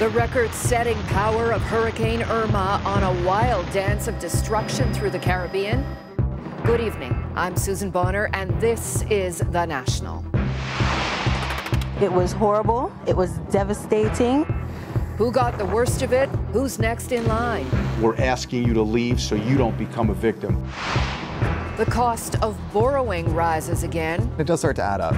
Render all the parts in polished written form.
The record-setting power of Hurricane Irma on a wild dance of destruction through the Caribbean. Good evening. I'm Susan Bonner, and this is The National. It was horrible. It was devastating. Who got the worst of it? Who's next in line? We're asking you to leave so you don't become a victim. The cost of borrowing rises again. It does start to add up.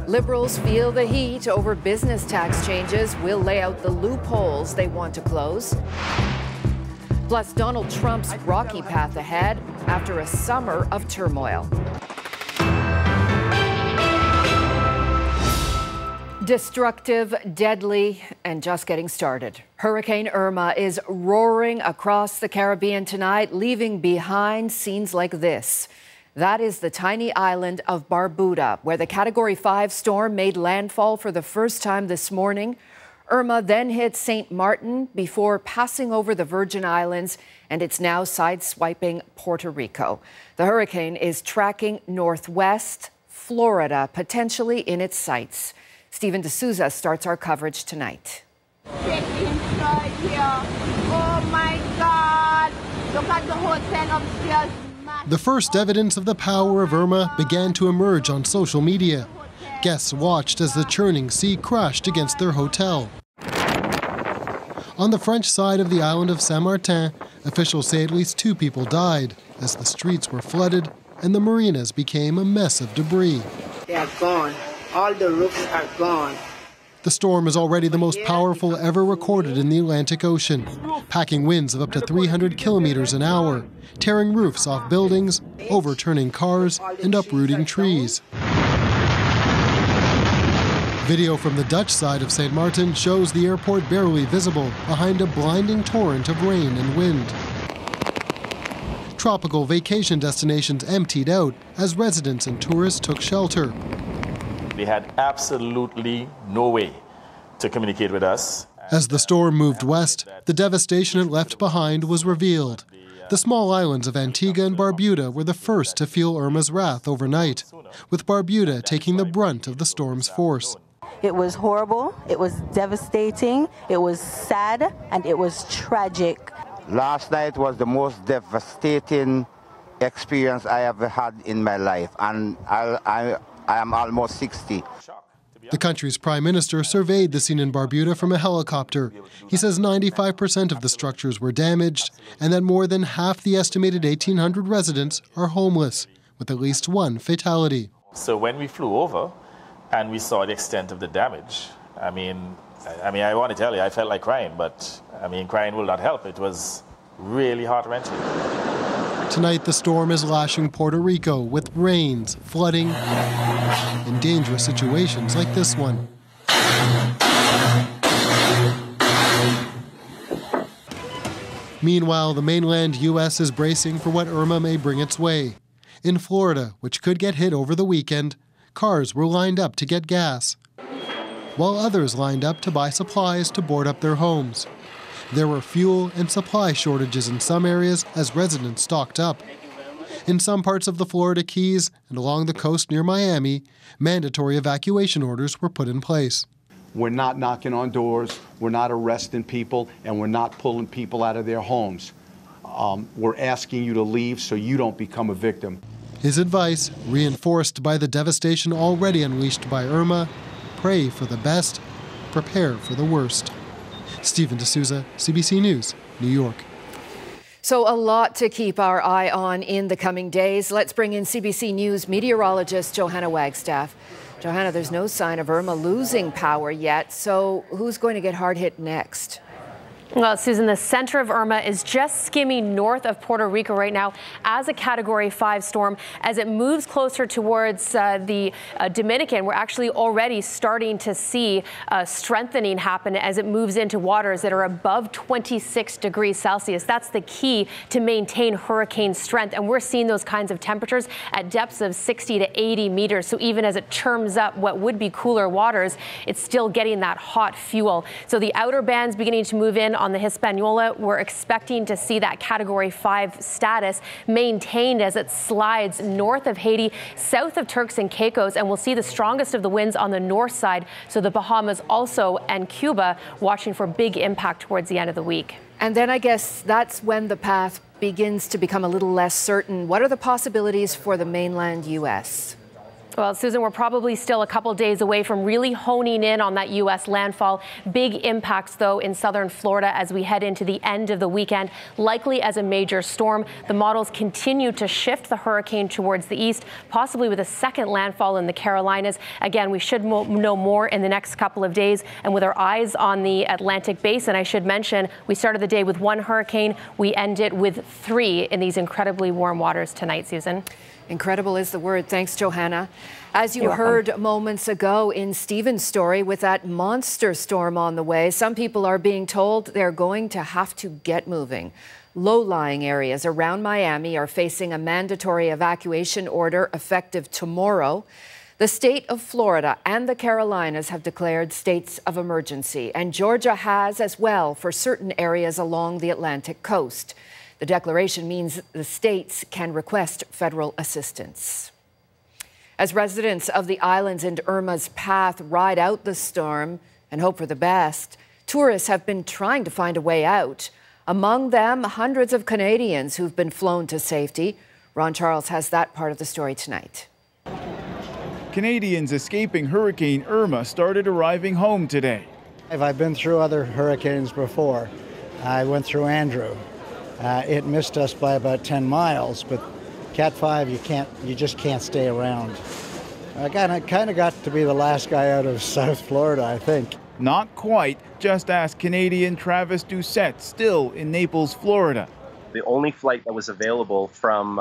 Liberals feel the heat over business tax changes. We'll lay out the loopholes they want to close. Plus, Donald Trump's rocky path ahead after a summer of turmoil. Destructive, deadly, and just getting started. Hurricane Irma is roaring across the Caribbean tonight, leaving behind scenes like this. That is the tiny island of Barbuda, where the Category 5 storm made landfall for the first time this morning. Irma then hit St. Martin before passing over the Virgin Islands, and it's now sideswiping Puerto Rico. The hurricane is tracking northwest, Florida, potentially in its sights. Stephen D'Souza starts our coverage tonight. Check inside here. Oh my God! Look at the hotel upstairs. The first evidence of the power of Irma began to emerge on social media. Guests watched as the churning sea crashed against their hotel. On the French side of the island of Saint Martin, officials say at least 2 people died as the streets were flooded and the marinas became a mess of debris. They are gone. All the roofs are gone. The storm is already the most powerful ever recorded in the Atlantic Ocean, packing winds of up to 300 kilometers an hour, tearing roofs off buildings, overturning cars, and uprooting trees. Video from the Dutch side of St. Martin shows the airport barely visible behind a blinding torrent of rain and wind. Tropical vacation destinations emptied out as residents and tourists took shelter. They had absolutely no way to communicate with us. As the storm moved west, the devastation it left behind was revealed. The small islands of Antigua and Barbuda were the first to feel Irma's wrath overnight, with Barbuda taking the brunt of the storm's force. It was horrible. It was devastating. It was sad, and it was tragic. Last night was the most devastating experience I ever had in my life, and I am almost 60. The country's prime minister surveyed the scene in Barbuda from a helicopter. He says 95% of the structures were damaged and that more than half the estimated 1,800 residents are homeless, with at least 1 fatality. So when we flew over and we saw the extent of the damage, I mean, I want to tell you, I felt like crying, but crying will not help. It was really heart-wrenching. Tonight, the storm is lashing Puerto Rico with rains, flooding, and dangerous situations like this one. Meanwhile, the mainland U.S. is bracing for what Irma may bring its way. In Florida, which could get hit over the weekend, cars were lined up to get gas, while others lined up to buy supplies to board up their homes. There were fuel and supply shortages in some areas as residents stocked up. In some parts of the Florida Keys and along the coast near Miami, mandatory evacuation orders were put in place. We're not knocking on doors, we're not arresting people, and we're not pulling people out of their homes. We're asking you to leave so you don't become a victim. His advice, reinforced by the devastation already unleashed by Irma: pray for the best, prepare for the worst. Stephen D'Souza, CBC News, New York. So a lot to keep our eye on in the coming days. Let's bring in CBC News meteorologist Johanna Wagstaff. Johanna, there's no sign of Irma losing power yet, so who's going to get hard hit next? Well, Susan, the center of Irma is just skimming north of Puerto Rico right now as a Category 5 storm. As it moves closer towards the Dominican, we're actually already starting to see strengthening happen as it moves into waters that are above 26 degrees Celsius. That's the key to maintain hurricane strength. And we're seeing those kinds of temperatures at depths of 60 to 80 meters. So even as it churns up what would be cooler waters, it's still getting that hot fuel. So the outer bands beginning to move in on the Hispaniola. We're expecting to see that Category 5 status maintained as it slides north of Haiti, south of Turks and Caicos, and we'll see the strongest of the winds on the north side. So the Bahamas also and Cuba watching for big impact towards the end of the week. And then I guess that's when the path begins to become a little less certain. What are the possibilities for the mainland U.S.? Well, Susan, we're probably still a couple days away from really honing in on that U.S. landfall. Big impacts, though, in southern Florida as we head into the end of the weekend, likely as a major storm. The models continue to shift the hurricane towards the east, possibly with a second landfall in the Carolinas. Again, we should know more in the next couple of days. And with our eyes on the Atlantic basin, I should mention, we started the day with 1 hurricane. We end it with 3 in these incredibly warm waters tonight, Susan. Incredible is the word. Thanks, Johanna. As you heard moments ago in Stephen's story, with that monster storm on the way, some people are being told they're going to have to get moving. Low-lying areas around Miami are facing a mandatory evacuation order effective tomorrow. The state of Florida and the Carolinas have declared states of emergency, and Georgia has as well for certain areas along the Atlantic coast. The declaration means the states can request federal assistance. As residents of the islands in Irma's path ride out the storm and hope for the best, tourists have been trying to find a way out. Among them, hundreds of Canadians who've been flown to safety. Ron Charles has that part of the story tonight. Canadians escaping Hurricane Irma started arriving home today. I've been through other hurricanes before. I went through Andrew. It missed us by about 10 miles, but Cat 5, you just can't stay around. I kind of got to be the last guy out of South Florida, I think. Not quite. Just ask Canadian Travis Doucette, still in Naples, Florida. The only flight that was available from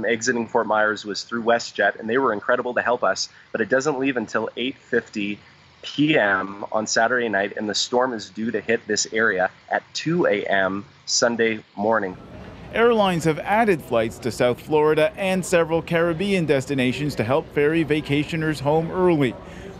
exiting Fort Myers was through WestJet, and they were incredible to help us. But it doesn't leave until 8:50 p.m. on Saturday night, and the storm is due to hit this area at 2 a.m. Sunday morning. Airlines have added flights to South Florida and several Caribbean destinations to help ferry vacationers home early.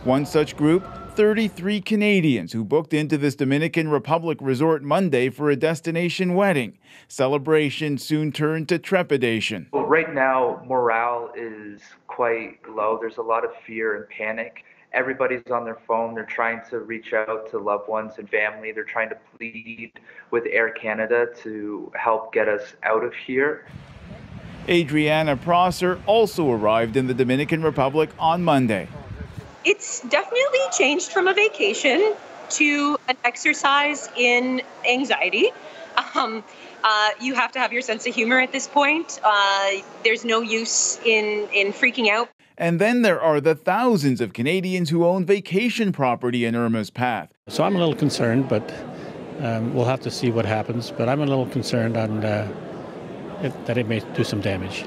One such group, 33 Canadians who booked into this Dominican Republic resort Monday for a destination wedding. Celebration soon turned to trepidation. Well, right now, morale is quite low. There's a lot of fear and panic. Everybody's on their phone. They're trying to reach out to loved ones and family. They're trying to plead with Air Canada to help get us out of here. Adriana Prosser also arrived in the Dominican Republic on Monday. It's definitely changed from a vacation to an exercise in anxiety. You have to have your sense of humor at this point. There's no use in freaking out. And then there are the thousands of Canadians who own vacation property in Irma's path. So I'm a little concerned, but we'll have to see what happens. But I'm a little concerned on that it may do some damage.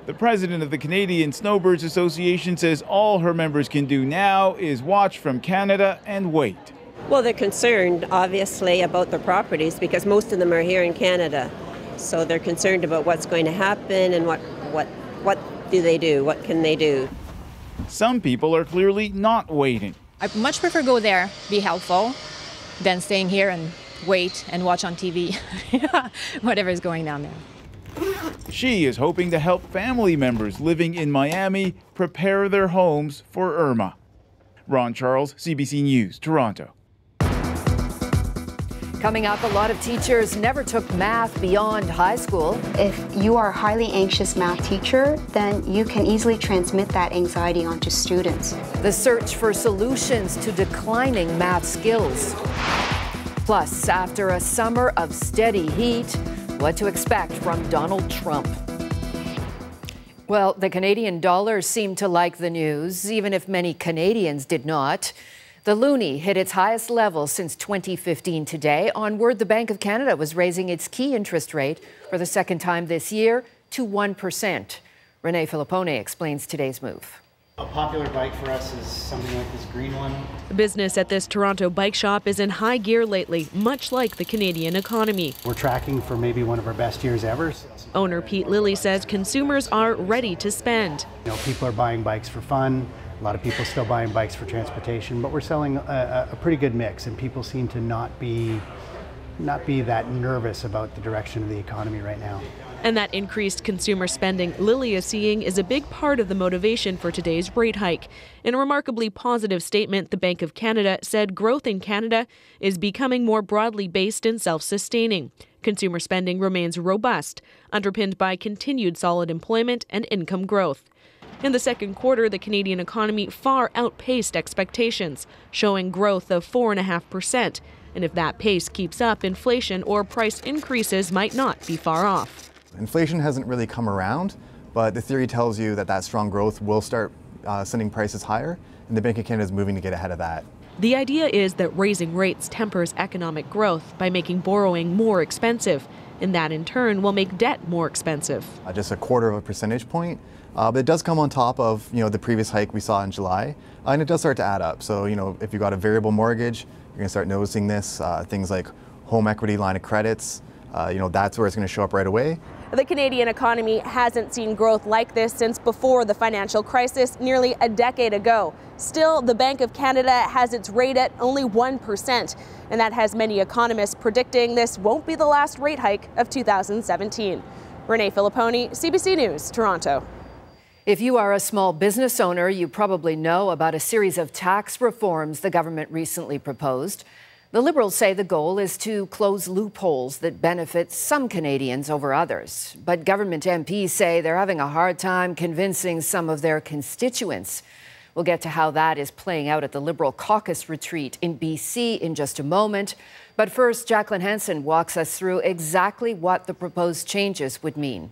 The president of the Canadian Snowbirds Association says all her members can do now is watch from Canada and wait. Well, they're concerned, obviously, about their properties because most of them are here in Canada. So they're concerned about what's going to happen and what do they do? What can they do? Some people are clearly not waiting. I much prefer go there, be helpful, than staying here and wait and watch on TV whatever is going on there. She is hoping to help family members living in Miami prepare their homes for Irma. Ron Charles, CBC News, Toronto. Coming up, a lot of teachers never took math beyond high school. If you are a highly anxious math teacher, then you can easily transmit that anxiety onto students. The search for solutions to declining math skills. Plus, after a summer of steady heat, what to expect from Donald Trump. Well, the Canadian dollar seemed to like the news, even if many Canadians did not. The loonie hit its highest level since 2015 today. On word, the Bank of Canada was raising its key interest rate for the second time this year to 1%. Renee Filippone explains today's move. A popular bike for us is something like this green one. Business at this Toronto bike shop is in high gear lately, much like the Canadian economy. We're tracking for maybe one of our best years ever. Owner Pete Lilly says consumers are ready to spend. You know, people are buying bikes for fun. A lot of people still buying bikes for transportation, but we're selling a pretty good mix, and people seem to not be not be that nervous about the direction of the economy right now. And that increased consumer spending Lily is seeing is a big part of the motivation for today's rate hike. In a remarkably positive statement, the Bank of Canada said growth in Canada is becoming more broadly based and self-sustaining. Consumer spending remains robust, underpinned by continued solid employment and income growth. In the second quarter, the Canadian economy far outpaced expectations, showing growth of 4.5%. And if that pace keeps up, inflation or price increases might not be far off. Inflation hasn't really come around, but the theory tells you that that strong growth will start sending prices higher, and the Bank of Canada is moving to get ahead of that. The idea is that raising rates tempers economic growth by making borrowing more expensive, and that in turn will make debt more expensive. Just a quarter of a percentage point, but it does come on top of the previous hike we saw in July, and it does start to add up. So if you got a variable mortgage, you're going to start noticing this. Things like home equity line of credits, that's where it's going to show up right away. The Canadian economy hasn't seen growth like this since before the financial crisis nearly a decade ago. Still, the Bank of Canada has its rate at only 1%, and that has many economists predicting this won't be the last rate hike of 2017. Renee Filipponi, CBC News, Toronto. If you are a small business owner, you probably know about a series of tax reforms the government recently proposed. The Liberals say the goal is to close loopholes that benefit some Canadians over others. But government MPs say they're having a hard time convincing some of their constituents. We'll get to how that is playing out at the Liberal caucus retreat in BC in just a moment. But first, Jacqueline Hansen walks us through exactly what the proposed changes would mean.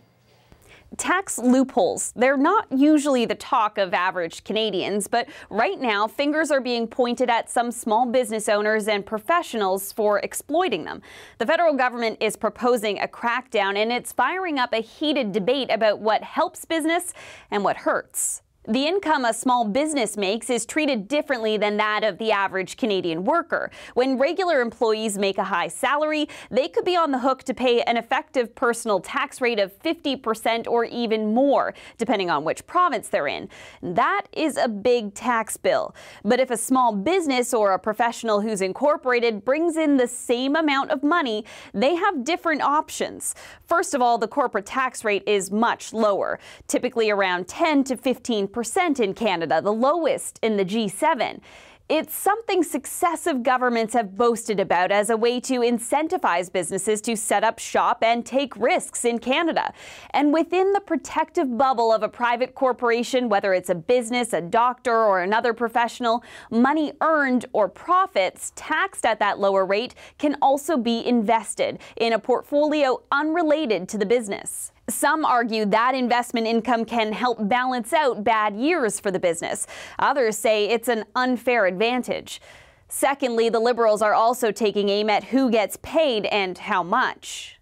Tax loopholes. They're not usually the talk of average Canadians, but right now fingers are being pointed at some small business owners and professionals for exploiting them. The federal government is proposing a crackdown, and it's firing up a heated debate about what helps business and what hurts. The income a small business makes is treated differently than that of the average Canadian worker. When regular employees make a high salary, they could be on the hook to pay an effective personal tax rate of 50% or even more, depending on which province they're in. That is a big tax bill. But if a small business or a professional who's incorporated brings in the same amount of money, they have different options. First of all, the corporate tax rate is much lower, typically around 10 to 15% in Canada, the lowest in the G7. It's something successive governments have boasted about as a way to incentivize businesses to set up shop and take risks in Canada. And within the protective bubble of a private corporation, whether it's a business, a doctor, or another professional, money earned or profits taxed at that lower rate can also be invested in a portfolio unrelated to the business. Some argue that investment income can help balance out bad years for the business. Others say it's an unfair advantage. Secondly, the Liberals are also taking aim at who gets paid and how much.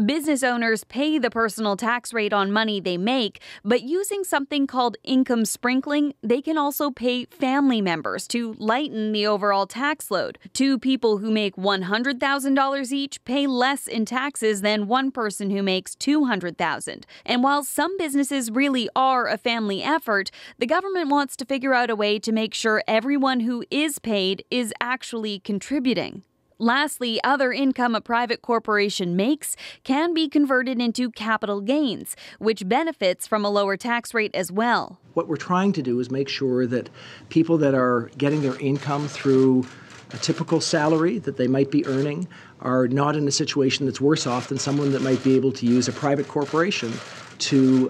Business owners pay the personal tax rate on money they make, but using something called income sprinkling, they can also pay family members to lighten the overall tax load. Two people who make $100,000 each pay less in taxes than one person who makes $200,000. And while some businesses really are a family effort, the government wants to figure out a way to make sure everyone who is paid is actually contributing. Lastly, other income a private corporation makes can be converted into capital gains, which benefits from a lower tax rate as well. What we're trying to do is make sure that people that are getting their income through a typical salary that they might be earning are not in a situation that's worse off than someone that might be able to use a private corporation to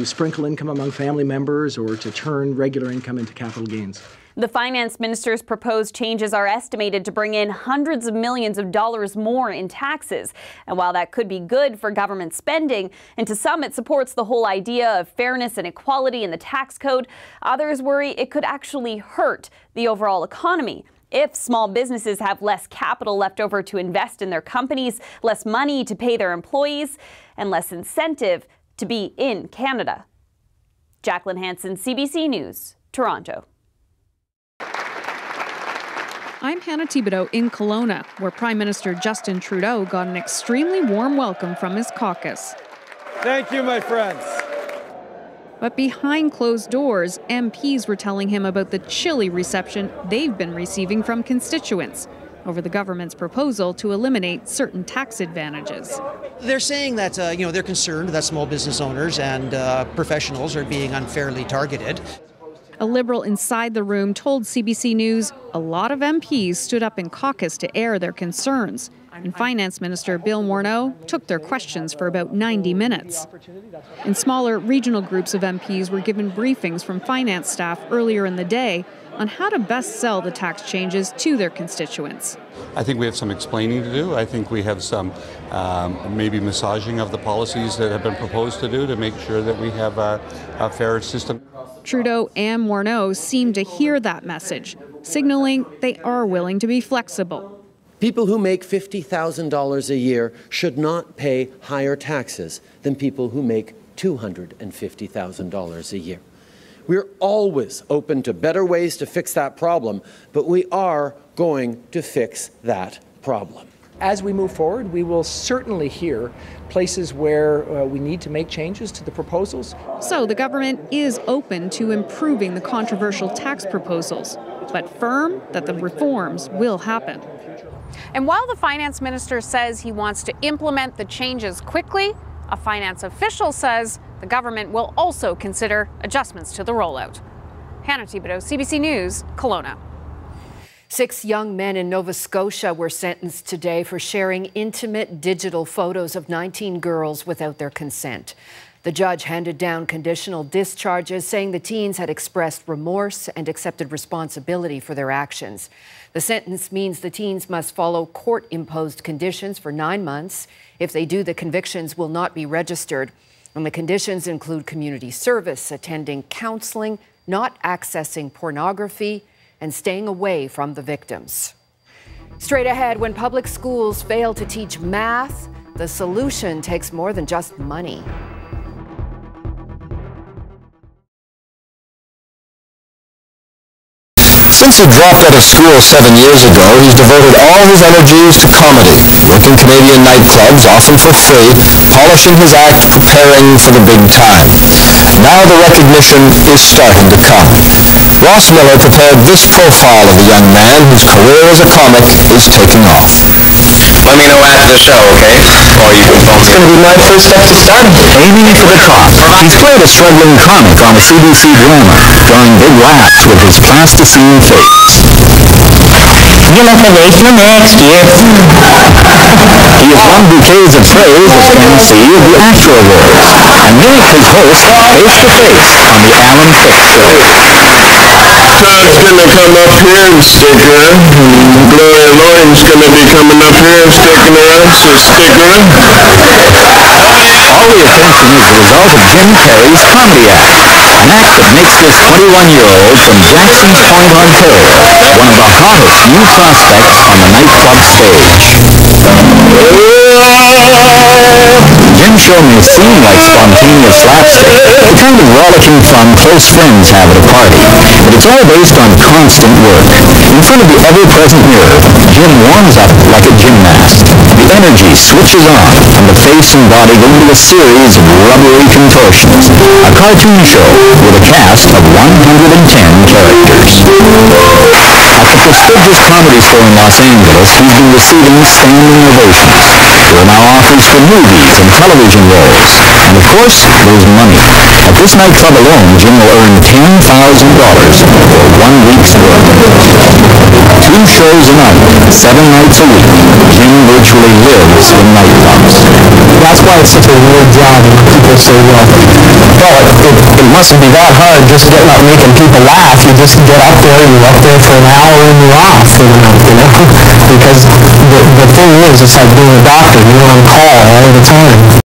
sprinkle income among family members or to turn regular income into capital gains. The finance minister's proposed changes are estimated to bring in hundreds of millions of dollars more in taxes. And while that could be good for government spending, and to some it supports the whole idea of fairness and equality in the tax code, others worry it could actually hurt the overall economy. If small businesses have less capital left over to invest in their companies, less money to pay their employees, and less incentive to be in Canada. Jacqueline Hansen, CBC News, Toronto. I'm Hannah Thibodeau in Kelowna, where Prime Minister Justin Trudeau got an extremely warm welcome from his caucus. Thank you, my friends. But behind closed doors, MPs were telling him about the chilly reception they've been receiving from constituents. over the government's proposal to eliminate certain tax advantages. They're saying that they're concerned that small business owners and professionals are being unfairly targeted. A Liberal inside the room told CBC News a lot of MPs stood up in caucus to air their concerns, and Finance Minister Bill Morneau took their questions for about 90 minutes. And smaller regional groups of MPs were given briefings from finance staff earlier in the day on how to best sell the tax changes to their constituents. I think we have some explaining to do. I think we have some maybe massaging of the policies that have been proposed to do to make sure that we have a fair system. Trudeau and Morneau seem to hear that message, signaling they are willing to be flexible. People who make $50,000 a year should not pay higher taxes than people who make $250,000 a year. We're always open to better ways to fix that problem, but we are going to fix that problem. As we move forward, we will certainly hear places where we need to make changes to the proposals. So the government is open to improving the controversial tax proposals, but firm that the reforms will happen. And while the finance minister says he wants to implement the changes quickly, a finance official says the government will also consider adjustments to the rollout. Hannah Thibodeau, CBC News, Kelowna. 6 young men in Nova Scotia were sentenced today for sharing intimate digital photos of 19 girls without their consent. The judge handed down conditional discharges, saying the teens had expressed remorse and accepted responsibility for their actions. The sentence means the teens must follow court-imposed conditions for 9 months. If they do, the convictions will not be registered. And the conditions include community service, attending counseling, not accessing pornography, and staying away from the victims. Straight ahead, when public schools fail to teach math, the solution takes more than just money. Since he dropped out of school 7 years ago, he's devoted all his energies to comedy, working Canadian nightclubs, often for free, polishing his act, preparing for the big time. Now the recognition is starting to come. Ross Miller prepared this profile of the young man whose career as a comic is taking off. Let me know after the show, okay? Or you can phone me. It's going to be my first step to stardom. Aiming for the top. He's played a struggling comic on a CBC drama, drawing big laughs with his plasticine face. You'll have to wait till next year. He has won bouquets of praise as MC of the AFTRA Awards, and Nick is host face-to-face on the Alan Thicke Show. Todd's gonna come up here and stick her, and Gloria Loring's gonna be coming up here and sticking her, so stick her. All the attention is the result of Jim Carrey's comedy act, an act that makes this 21-year-old from Jackson's Point, Ontario, one of the hottest new prospects on the nightclub stage. Jim's show may seem like spontaneous slapstick, the kind of rollicking fun close friends have at a party, but it's all based on constant work. In front of the ever-present mirror, Jim warms up like a gymnast. The energy switches on, and the face and body go into a series of rubbery contortions. A cartoon show with a cast of 110 characters. At the prestigious Comedy Store in Los Angeles, he's been receiving standing ovations. There are now offers for movies and television roles. And of course, there's money. At this nightclub alone, Jim will earn $10,000 for 1 week's work. 2 shows a night, 7 nights a week. Jim virtually lives in nightclubs. That's why it's such a weird job, and people say, well, it mustn't be that hard just getting up making people laugh. You just get up there, you're up there for an hour, and you're off for the night, you know? Because the thing is, it's like being a doctor. You're on call all the time.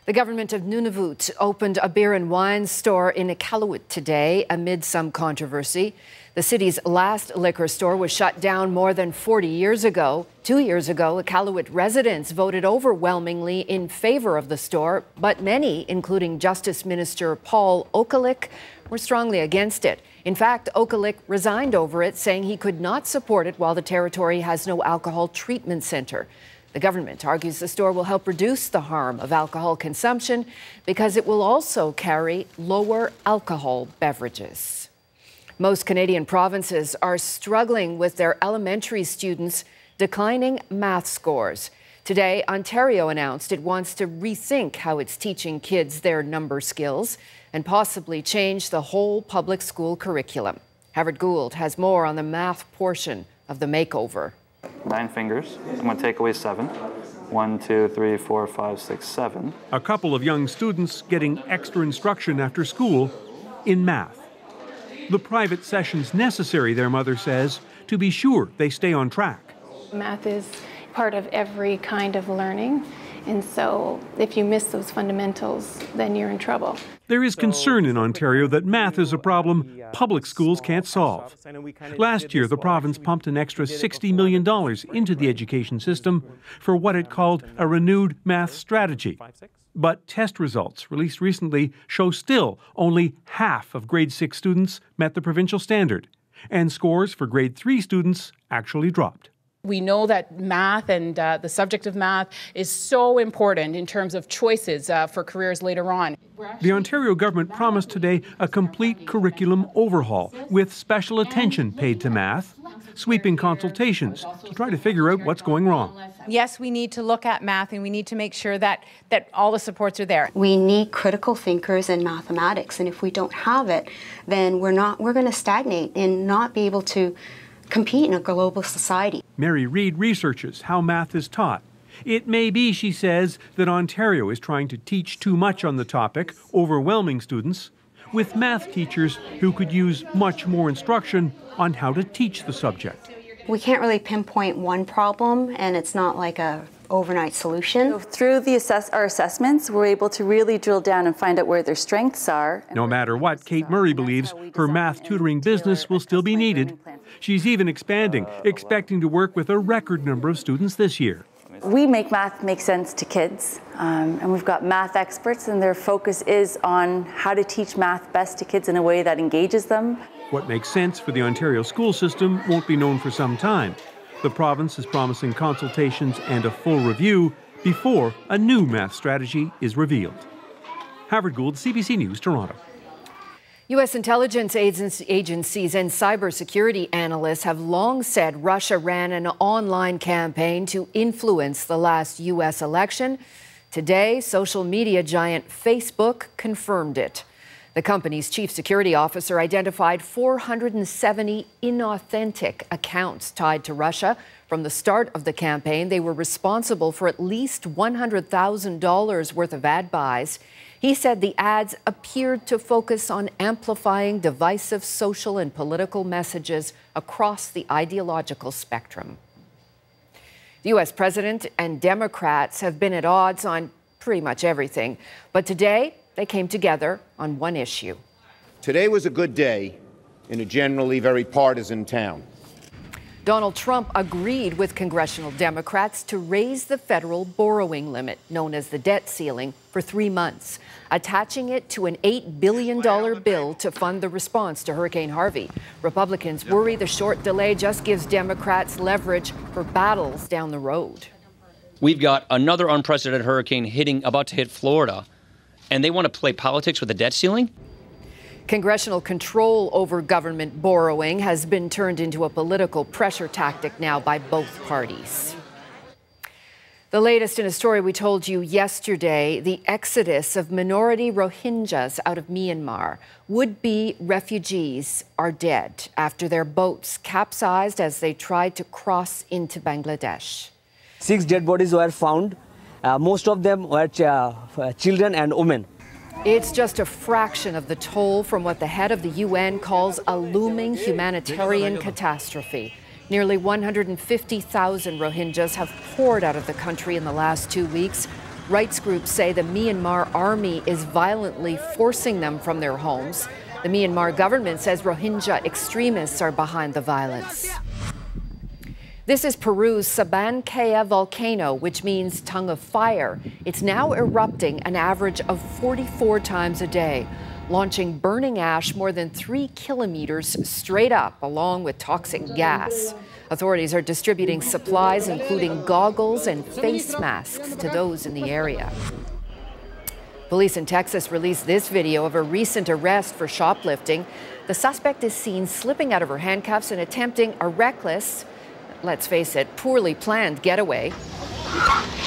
The government of Nunavut opened a beer and wine store in Iqaluit today amid some controversy. The city's last liquor store was shut down more than 40 years ago. 2 years ago, Iqaluit residents voted overwhelmingly in favor of the store, but many, including Justice Minister Paul Okalik, were strongly against it. In fact, Okalik resigned over it, saying he could not support it while the territory has no alcohol treatment center. The government argues the store will help reduce the harm of alcohol consumption because it will also carry lower alcohol beverages. Most Canadian provinces are struggling with their elementary students' declining math scores. Today, Ontario announced it wants to rethink how it's teaching kids their number skills and possibly change the whole public school curriculum. Howard Gould has more on the math portion of the makeover. 9 fingers. I'm going to take away 7. 1, 2, 3, 4, 5, 6, 7. A couple of young students getting extra instruction after school in math. The private sessions necessary, their mother says, to be sure they stay on track. Math is part of every kind of learning, and so if you miss those fundamentals, then you're in trouble. There is concern in Ontario that math is a problem public schools can't solve. Last year, the province pumped an extra $60 million into the education system for what it called a renewed math strategy. But test results released recently show still only half of grade 6 students met the provincial standard, and scores for grade 3 students actually dropped. We know that math and the subject of math is so important in terms of choices for careers later on. The Ontario government promised today a complete curriculum overhaul with special attention paid to math, sweeping consultations to try to figure out what's going wrong. Yes, we need to look at math and we need to make sure that all the supports are there. We need critical thinkers in mathematics, and if we don't have it, then we're going to stagnate and not be able to compete in a global society. Mary Reid researches how math is taught. It may be, she says, that Ontario is trying to teach too much on the topic, overwhelming students, with math teachers who could use much more instruction on how to teach the subject. We can't really pinpoint one problem, and it's not like a overnight solution. So through our assessments, we're able to really drill down and find out where their strengths are. No matter what, Kate Murray believes her math tutoring business will still be needed. She's even expanding, expecting to work with a record number of students this year. We make math make sense to kids, and we've got math experts, and their focus is on how to teach math best to kids in a way that engages them. What makes sense for the Ontario school system won't be known for some time. The province is promising consultations and a full review before a new math strategy is revealed. Howard Gould, CBC News, Toronto. U.S. intelligence agencies and cybersecurity analysts have long said Russia ran an online campaign to influence the last U.S. election. Today, social media giant Facebook confirmed it. The company's chief security officer identified 470 inauthentic accounts tied to Russia. From the start of the campaign, they were responsible for at least $100,000 worth of ad buys. He said the ads appeared to focus on amplifying divisive social and political messages across the ideological spectrum. The U.S. president and Democrats have been at odds on pretty much everything, but today they came together on one issue. Today was a good day in a generally very partisan town. Donald Trump agreed with congressional Democrats to raise the federal borrowing limit, known as the debt ceiling, for 3 months, attaching it to an $8 billion bill to fund the response to Hurricane Harvey. Republicans worry the short delay just gives Democrats leverage for battles down the road. We've got another unprecedented hurricane about to hit Florida, and they want to play politics with the debt ceiling? Congressional control over government borrowing has been turned into a political pressure tactic now by both parties. The latest in a story we told you yesterday, the exodus of minority Rohingyas out of Myanmar. Would-be refugees are dead after their boats capsized as they tried to cross into Bangladesh. 6 dead bodies were found. Most of them were children and women. It's just a fraction of the toll from what the head of the UN calls a looming humanitarian catastrophe. Nearly 150,000 Rohingyas have poured out of the country in the last 2 weeks. Rights groups say the Myanmar army is violently forcing them from their homes. The Myanmar government says Rohingya extremists are behind the violence. This is Peru's Sabancaya volcano, which means tongue of fire. It's now erupting an average of 44 times a day, launching burning ash more than 3 kilometers straight up, along with toxic gas. Authorities are distributing supplies, including goggles and face masks, to those in the area. Police in Texas released this video of a recent arrest for shoplifting. The suspect is seen slipping out of her handcuffs and attempting a reckless, let's face it, poorly planned getaway.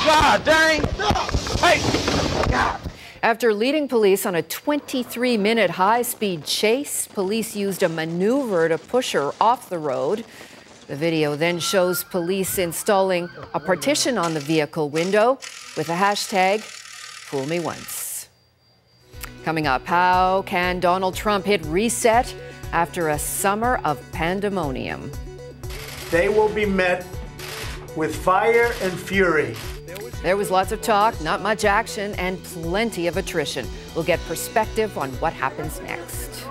God dang! Hey! God. After leading police on a 23-minute high-speed chase, police used a maneuver to push her off the road. The video then shows police installing a partition on the vehicle window with the hashtag #FoolMeOnce. Coming up, how can Donald Trump hit reset after a summer of pandemonium? They will be met with fire and fury. There was lots of talk, not much action, and plenty of attrition. We'll get perspective on what happens next.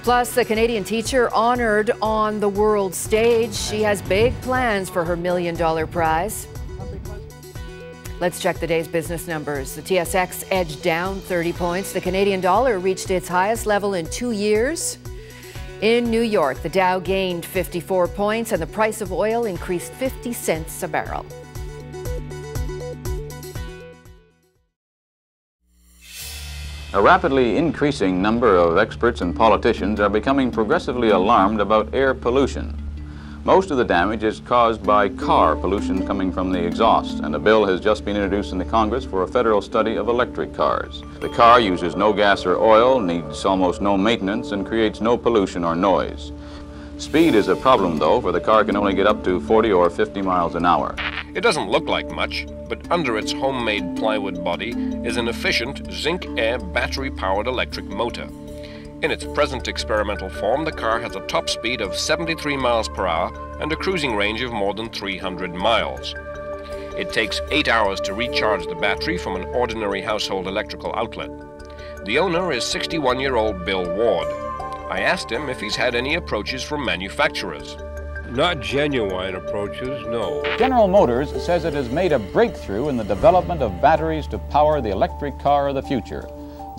Plus, the Canadian teacher honored on the world stage. She has big plans for her $1 million prize. Let's check the day's business numbers. The TSX edged down 30 points. The Canadian dollar reached its highest level in 2 years. In New York, the Dow gained 54 points and the price of oil increased 50 cents a barrel. A rapidly increasing number of experts and politicians are becoming progressively alarmed about air pollution. Most of the damage is caused by car pollution coming from the exhaust, and a bill has just been introduced in the Congress for a federal study of electric cars. The car uses no gas or oil, needs almost no maintenance, and creates no pollution or noise. Speed is a problem, though, for the car can only get up to 40 or 50 miles an hour. It doesn't look like much, but under its homemade plywood body is an efficient zinc-air battery-powered electric motor. In its present experimental form, the car has a top speed of 73 miles per hour and a cruising range of more than 300 miles. It takes 8 hours to recharge the battery from an ordinary household electrical outlet. The owner is 61-year-old Bill Ward. I asked him if he's had any approaches from manufacturers. Not genuine approaches, no. General Motors says it has made a breakthrough in the development of batteries to power the electric car of the future.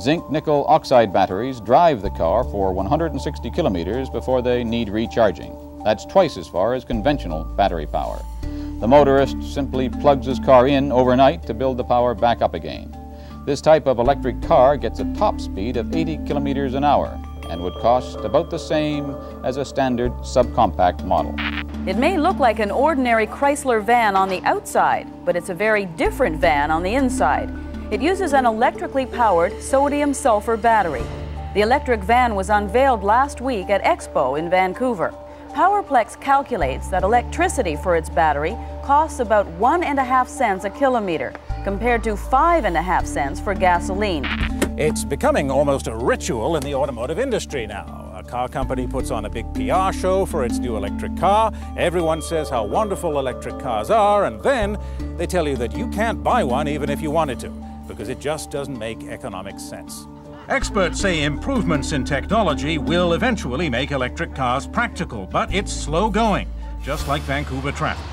Zinc-nickel oxide batteries drive the car for 160 kilometers before they need recharging. That's twice as far as conventional battery power. The motorist simply plugs his car in overnight to build the power back up again. This type of electric car gets a top speed of 80 kilometers an hour and would cost about the same as a standard subcompact model. It may look like an ordinary Chrysler van on the outside, but it's a very different van on the inside. It uses an electrically powered sodium-sulfur battery. The electric van was unveiled last week at Expo in Vancouver. Powerplex calculates that electricity for its battery costs about 1.5 cents a kilometer, compared to 5.5 cents for gasoline. It's becoming almost a ritual in the automotive industry now. A car company puts on a big PR show for its new electric car. Everyone says how wonderful electric cars are, and then they tell you that you can't buy one even if you wanted to, because it just doesn't make economic sense. Experts say improvements in technology will eventually make electric cars practical, but it's slow going, just like Vancouver traffic.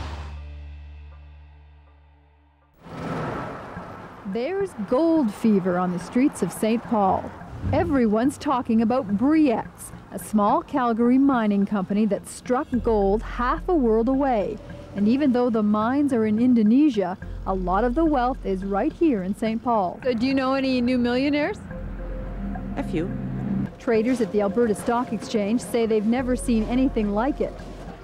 There's gold fever on the streets of St. Paul. Everyone's talking about Bre-X, a small Calgary mining company that struck gold half a world away. And even though the mines are in Indonesia, a lot of the wealth is right here in St. Paul. So do you know any new millionaires? A few. Traders at the Alberta Stock Exchange say they've never seen anything like it.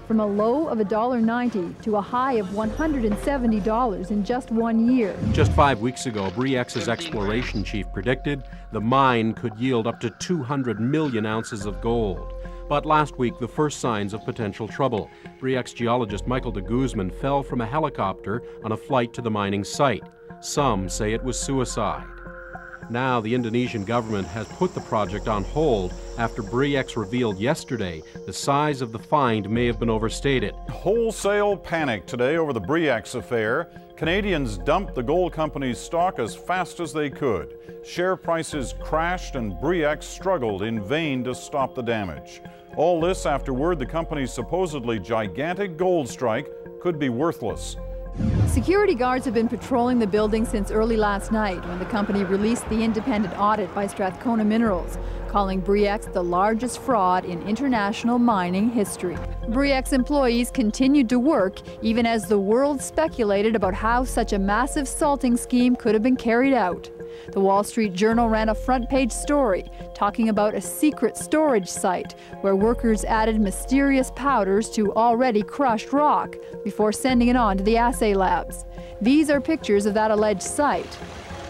From a low of $1.90 to a high of $170 in just 1 year. Just 5 weeks ago, Bre-X's exploration chief predicted the mine could yield up to 200 million ounces of gold. But last week, the first signs of potential trouble. Bre-X geologist Michael de Guzman fell from a helicopter on a flight to the mining site. Some say it was suicide. Now, the Indonesian government has put the project on hold after Bre-X revealed yesterday the size of the find may have been overstated. Wholesale panic today over the Bre-X affair. Canadians dumped the gold company's stock as fast as they could. Share prices crashed and Bre-X struggled in vain to stop the damage. All this after word the company's supposedly gigantic gold strike could be worthless. Security guards have been patrolling the building since early last night when the company released the independent audit by Strathcona Minerals, calling Bre-X the largest fraud in international mining history. Bre-X employees continued to work even as the world speculated about how such a massive salting scheme could have been carried out. The Wall Street Journal ran a front-page story talking about a secret storage site where workers added mysterious powders to already crushed rock before sending it on to the assay labs. These are pictures of that alleged site.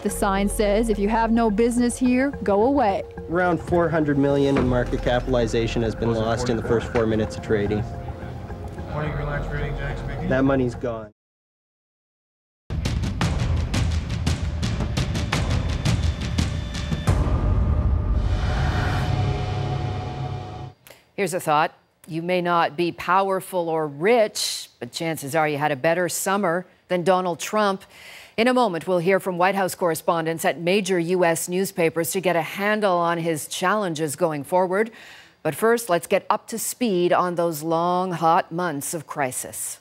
The sign says, if you have no business here, go away. Around $400 million in market capitalization has been lost in the first 4 minutes of trading. That money's gone. Here's a thought. You may not be powerful or rich, but chances are you had a better summer than Donald Trump. In a moment, we'll hear from White House correspondents at major U.S. newspapers to get a handle on his challenges going forward. But first, let's get up to speed on those long, hot months of crisis.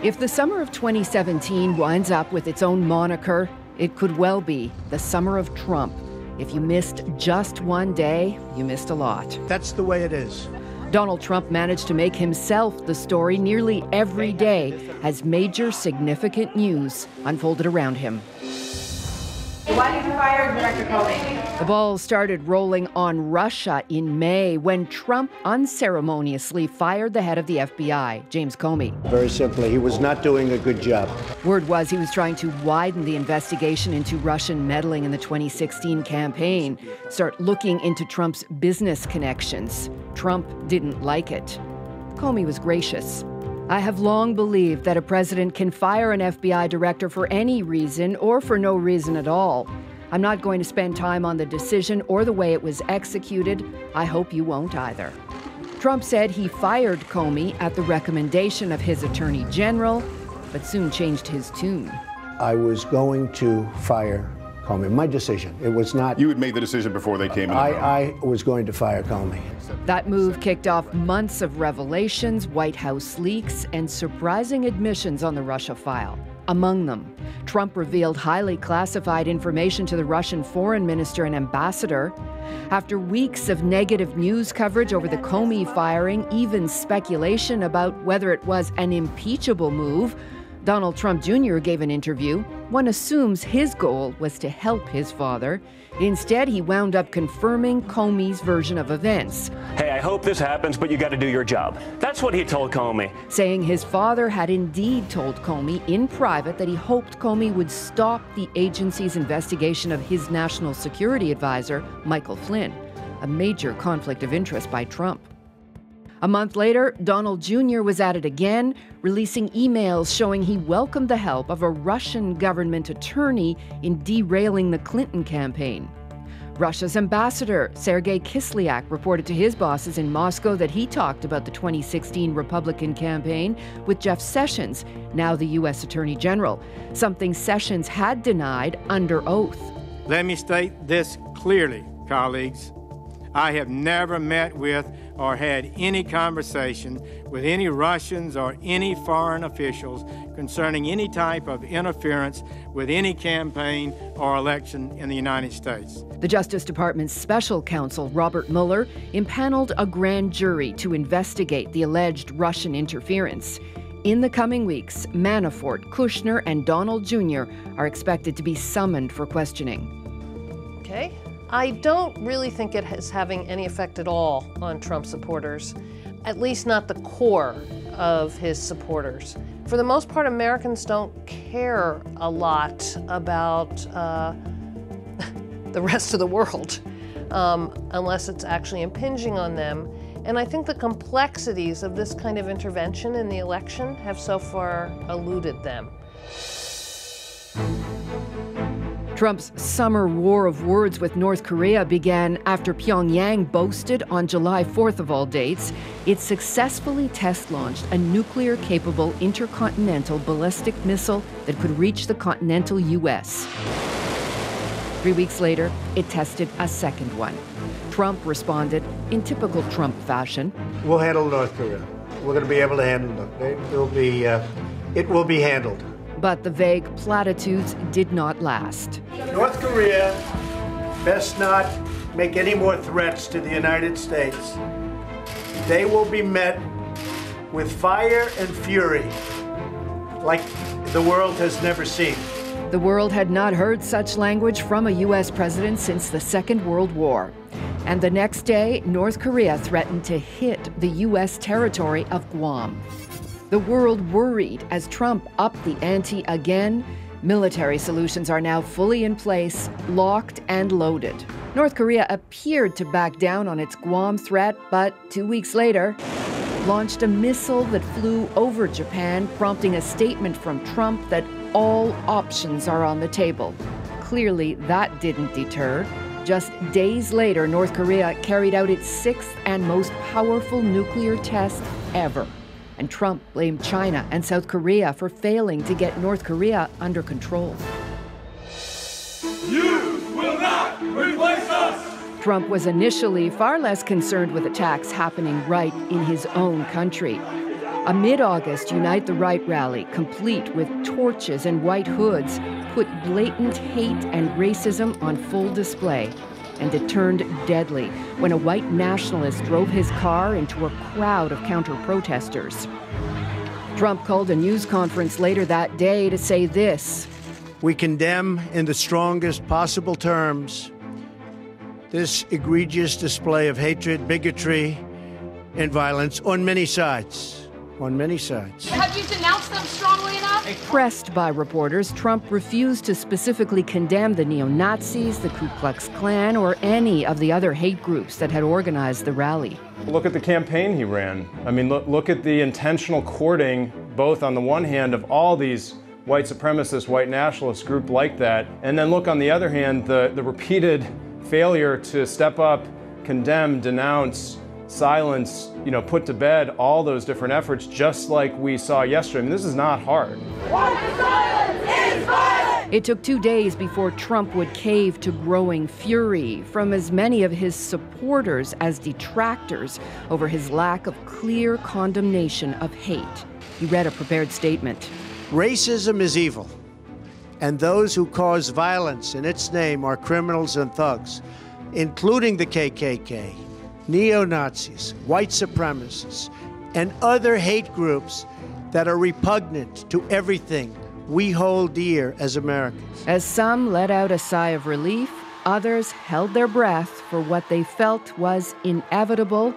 If the summer of 2017 winds up with its own moniker, it could well be the summer of Trump. If you missed just one day, you missed a lot. That's the way it is. Donald Trump managed to make himself the story nearly every day as major significant news unfolded around him. Why did you fire Director Comey? The ball started rolling on Russia in May when Trump unceremoniously fired the head of the FBI, James Comey. Very simply, he was not doing a good job. Word was he was trying to widen the investigation into Russian meddling in the 2016 campaign, start looking into Trump's business connections. Trump didn't like it. Comey was gracious. I have long believed that a president can fire an FBI director for any reason or for no reason at all. I'm not going to spend time on the decision or the way it was executed. I hope you won't either. Trump said he fired Comey at the recommendation of his attorney general, but soon changed his tune. I was going to fire Comey. My decision. It was not. You had made the decision before they came in. I was going to fire Comey. That move kicked off months of revelations, White House leaks, and surprising admissions on the Russia file. Among them, Trump revealed highly classified information to the Russian foreign minister and ambassador. After weeks of negative news coverage over the Comey firing, even speculation about whether it was an impeachable move, Donald Trump Jr. gave an interview. One assumes his goal was to help his father. Instead, he wound up confirming Comey's version of events. Hey, I hope this happens, but you got to do your job. That's what he told Comey. Saying his father had indeed told Comey in private that he hoped Comey would stop the agency's investigation of his national security advisor, Michael Flynn, a major conflict of interest by Trump. A month later, Donald Jr. was at it again, releasing emails showing he welcomed the help of a Russian government attorney in derailing the Clinton campaign. Russia's ambassador, Sergei Kislyak, reported to his bosses in Moscow that he talked about the 2016 Republican campaign with Jeff Sessions, now the U.S. Attorney General, something Sessions had denied under oath. Let me state this clearly, colleagues. I have never met with or had any conversation with any Russians or any foreign officials concerning any type of interference with any campaign or election in the United States. The Justice Department's special counsel, Robert Mueller, impaneled a grand jury to investigate the alleged Russian interference. In the coming weeks, Manafort, Kushner, and Donald Jr. are expected to be summoned for questioning. Okay. I don't really think it is having any effect at all on Trump supporters, at least not the core of his supporters. For the most part, Americans don't care a lot about the rest of the world unless it's actually impinging on them. And I think the complexities of this kind of intervention in the election have so far eluded them. Trump's summer war of words with North Korea began after Pyongyang boasted on July 4th of all dates it successfully test-launched a nuclear-capable intercontinental ballistic missile that could reach the continental U.S. 3 weeks later, it tested a second one. Trump responded in typical Trump fashion. We'll handle North Korea. We're going to be able to handle them. They'll be it will be handled. But the vague platitudes did not last. North Korea best not make any more threats to the United States. They will be met with fire and fury like the world has never seen. The world had not heard such language from a U.S. president since the Second World War. And the next day, North Korea threatened to hit the U.S. territory of Guam. The world worried as Trump upped the ante again. Military solutions are now fully in place, locked and loaded. North Korea appeared to back down on its Guam threat, but 2 weeks later, launched a missile that flew over Japan, prompting a statement from Trump that all options are on the table. Clearly, that didn't deter. Just days later, North Korea carried out its 6th and most powerful nuclear test ever. And Trump blamed China and South Korea for failing to get North Korea under control. You will not replace us! Trump was initially far less concerned with attacks happening right in his own country. A mid-August Unite the Right rally, complete with torches and white hoods, put blatant hate and racism on full display. And it turned deadly when a white nationalist drove his car into a crowd of counter-protesters. Trump called a news conference later that day to say this: "We condemn in the strongest possible terms this egregious display of hatred, bigotry, and violence on many sides. On many sides." Have you denounced them strongly enough? Pressed by reporters, Trump refused to specifically condemn the neo-Nazis, the Ku Klux Klan, or any of the other hate groups that had organized the rally. Look at the campaign he ran. I mean, look at the intentional courting, both on the one hand of all these white supremacist, white nationalist group like that, and then look on the other hand, the repeated failure to step up, condemn, denounce, silence, put to bed all those different efforts, just like we saw yesterday. I mean, this is not hard. It took 2 days before Trump would cave to growing fury from as many of his supporters as detractors over his lack of clear condemnation of hate. He read a prepared statement. Racism is evil, and those who cause violence in its name are criminals and thugs, including the KKK, neo-Nazis, white supremacists, and other hate groups that are repugnant to everything we hold dear as Americans. As some let out a sigh of relief, others held their breath for what they felt was inevitable.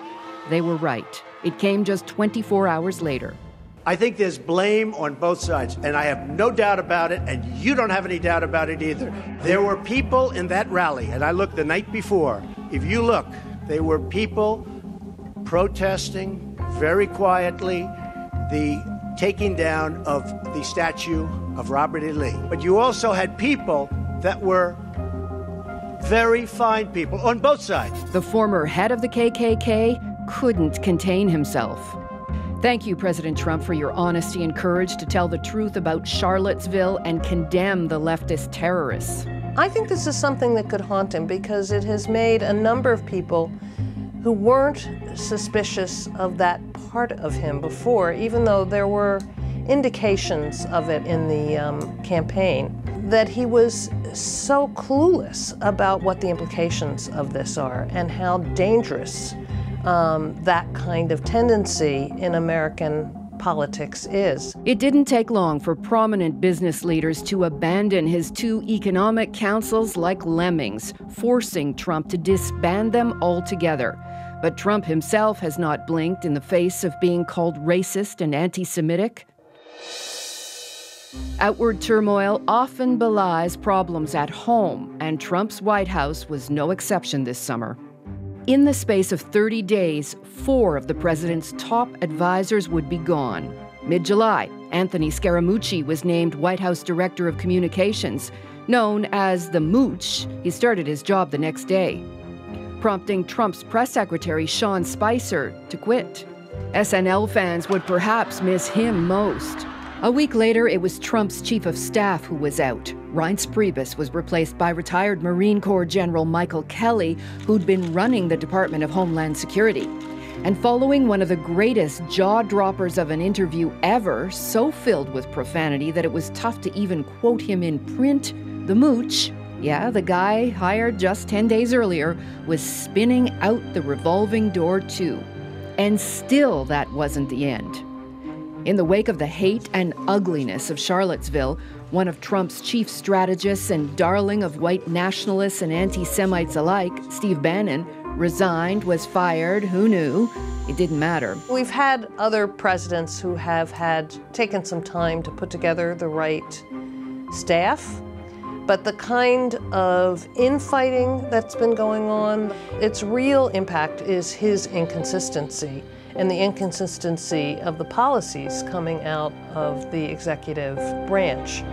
They were right. It came just 24 hours later. I think there's blame on both sides, and I have no doubt about it, and you don't have any doubt about it either. There were people in that rally, and I looked the night before. If you look, there were people protesting very quietly the taking down of the statue of Robert E. Lee. But you also had people that were very fine people on both sides. The former head of the KKK couldn't contain himself. Thank you, President Trump, for your honesty and courage to tell the truth about Charlottesville and condemn the leftist terrorists. I think this is something that could haunt him because it has made a number of people who weren't suspicious of that part of him before, even though there were indications of it in the campaign, that he was so clueless about what the implications of this are and how dangerous that kind of tendency in American politics is. It didn't take long for prominent business leaders to abandon his 2 economic councils like lemmings, forcing Trump to disband them altogether. But Trump himself has not blinked in the face of being called racist and anti-Semitic. Outward turmoil often belies problems at home, and Trump's White House was no exception this summer. In the space of 30 days, 4 of the president's top advisors would be gone. Mid-July, Anthony Scaramucci was named White House Director of Communications. Known as the Mooch, he started his job the next day, prompting Trump's press secretary, Sean Spicer, to quit. SNL fans would perhaps miss him most. A week later, it was Trump's chief of staff who was out. Reince Priebus was replaced by retired Marine Corps General Michael Kelly, who'd been running the Department of Homeland Security. And following one of the greatest jaw-droppers of an interview ever, so filled with profanity that it was tough to even quote him in print, the mooch, yeah, the guy hired just 10 days earlier, was spinning out the revolving door too. And still that wasn't the end. In the wake of the hate and ugliness of Charlottesville, one of Trump's chief strategists and darling of white nationalists and anti-Semites alike, Steve Bannon, resigned, was fired. Who knew? It didn't matter. We've had other presidents who have taken some time to put together the right staff, but the kind of infighting that's been going on, its real impact is his inconsistency and the inconsistency of the policies coming out of the executive branch.